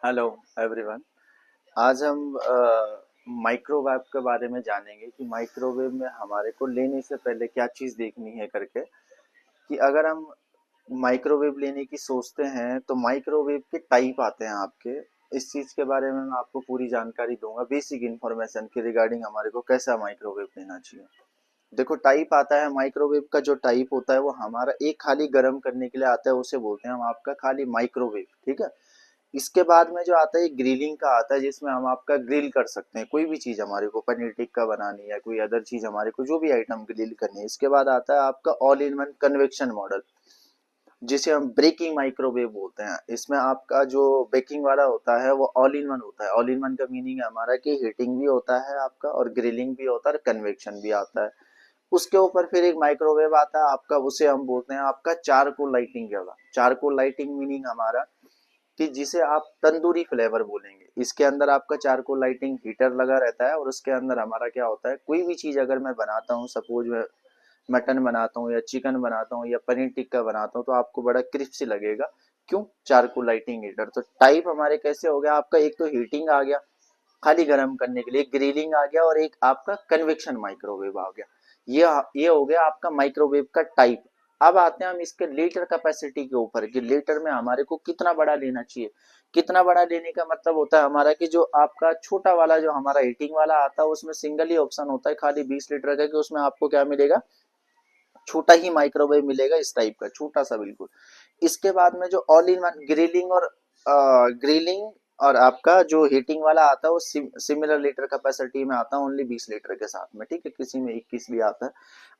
Hello everyone. आज हम microwave के बारे में जानेंगे कि माइक्रोवेव में हमारे को लेने से पहले क्या चीज़ देखनी है करके। कि अगर हम माइक्रोवेव लेने की सोचते हैं तो माइक्रोवेव के टाइप आते हैं आपके। इस चीज़ के बारे में मैं आपको पूरी जानकारी दूंगा, बेसिक इन्फॉर्मेशन के रिगार्डिंग हमारे को कैसा माइक्रोवेव लेना चाहिए। देखो, टाइप आता है माइक्रोवेव का। जो टाइप होता है वो हमारा एक खाली गर्म करने के लिए आता है, उसे बोलते हैं हम आपका खाली माइक्रोवेव। ठीक है। इसके बाद में जो आता है ग्रिलिंग का आता है, जिसमें हम आपका ग्रिल कर सकते हैं कोई भी चीज हमारे को पनीर टिक्का बनानी है, कोई अदर चीज हमारे को जो भी आइटम ग्रिल करनी है। इसके बाद आता है आपका all in one convection model, जिसे हम ब्रेकिंग माइक्रोवेव बोलते हैं। इसमें आपका जो बेकिंग वाला होता है वो ऑल इन वन होता है। ऑल इन वन का मीनिंग है हमारा कि हीटिंग भी होता है आपका, और ग्रिलिंग भी होता है, और कन्वेक्शन भी आता है। उसके ऊपर फिर एक माइक्रोवेव आता है आपका, उसे हम बोलते हैं आपका चारकोल लाइटिंग वाला। चारकोल लाइटिंग मीनिंग हमारा कि जिसे आप तंदूरी फ्लेवर बोलेंगे। इसके अंदर आपका चारकोल लाइटिंग हीटर लगा रहता है, और उसके अंदर हमारा क्या होता है, कोई भी चीज अगर मैं बनाता हूँ, सपोज मैं मटन बनाता हूँ या चिकन बनाता हूँ या पनीर टिक्का बनाता हूँ, तो आपको बड़ा क्रिस्पी लगेगा। क्यों? Charcoal lighting heater. तो टाइप हमारे कैसे हो गया आपका, एक तो हीटिंग आ गया खाली गर्म करने के लिए, ग्रिलिंग आ गया, और एक आपका कन्वेक्शन माइक्रोवेव आ गया। ये हो गया आपका माइक्रोवेव का टाइप। अब आते हैं हम इसके लीटर कैपेसिटी के ऊपर कि लीटर में हमारे को कितना बड़ा लेना चाहिए। कितना बड़ा लेने का मतलब होता है हमारा कि जो आपका छोटा वाला जो हमारा हीटिंग वाला आता है, उसमें सिंगल ही ऑप्शन होता है खाली 20 लीटर का, कि उसमें आपको क्या मिलेगा, छोटा ही माइक्रोवेव मिलेगा, इस टाइप का छोटा सा बिल्कुल। इसके बाद में जो ऑल इन वन ग्रिलिंग और आपका जो हीटिंग वाला आता है वो सिमिलर लीटर कैपेसिटी में आता है, ओनली 20 लीटर के साथ में। ठीक है, किसी में 21 भी आता है।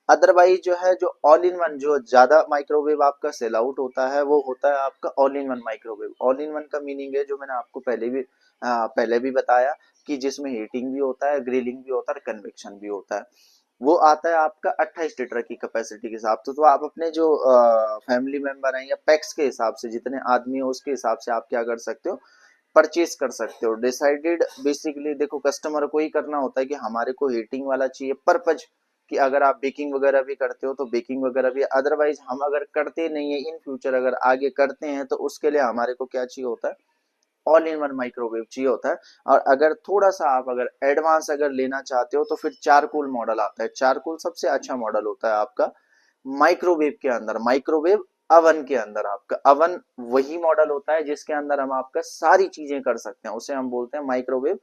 अदरवाइज जो है, जो ऑल इन वन जो ज्यादा माइक्रोवेव आपका सेल आउट होता है, वो होता है आपका all in one microwave. All in one का मीनिंग है, जो मैंने आपको पहले भी बताया, कि जिसमें हीटिंग भी होता है, ग्रिलिंग भी होता है, कन्वेक्शन भी होता है। वो आता है आपका 28 लीटर की कैपेसिटी के हिसाब से। तो आप अपने जो फैमिली मेंबर हैं या पैक्स के हिसाब से, जितने आदमी हो उसके हिसाब से आप क्या कर सकते हो, परचेज कर सकते हो। डिसाइडेड बेसिकली देखो, कस्टमर को ही करना होता है कि हमारे को हीटिंग वाला चाहिए पर्पज, कि अगर आप बेकिंग वगैरह भी करते हो तो बेकिंग वगैरह भी। अदरवाइज हम अगर करते नहीं है, इन फ्यूचर अगर आगे करते हैं, तो उसके लिए हमारे को क्या चाहिए होता है, ऑल इन वन माइक्रोवेव चाहिए होता है। और अगर थोड़ा सा आप अगर एडवांस अगर लेना चाहते हो, तो फिर चारकोल मॉडल आता है। चारकोल सबसे अच्छा मॉडल होता है आपका माइक्रोवेव के अंदर, माइक्रोवेव अवन के अंदर। आपका अवन वही मॉडल होता है जिसके अंदर हम आपका सारी चीजें कर सकते हैं, उसे हम बोलते हैं माइक्रोवेव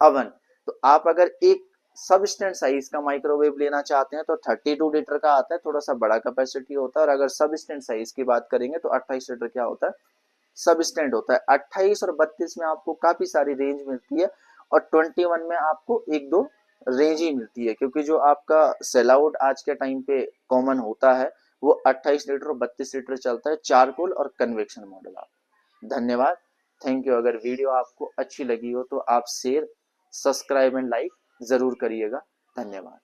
अवन। तो आप अगर एक सब स्टैंड साइज का माइक्रोवेव लेना चाहते हैं तो 32 लीटर का आता है, थोड़ा सा बड़ा कैपेसिटी होता है। और अगर सब स्टैंड साइज की बात करेंगे तो 28 लीटर क्या होता है, सब स्टैंड होता है। 28 और 32 में आपको काफी सारी रेंज मिलती है, और 21 में आपको एक दो रेंज ही मिलती है, क्योंकि जो आपका सेल आउट आज के टाइम पे कॉमन होता है वो 28 लीटर और 32 लीटर चलता है, चारकोल और कन्वेक्शन मॉडल। आप धन्यवाद, थैंक यू। अगर वीडियो आपको अच्छी लगी हो तो आप शेयर, सब्सक्राइब एंड लाइक जरूर करिएगा। धन्यवाद।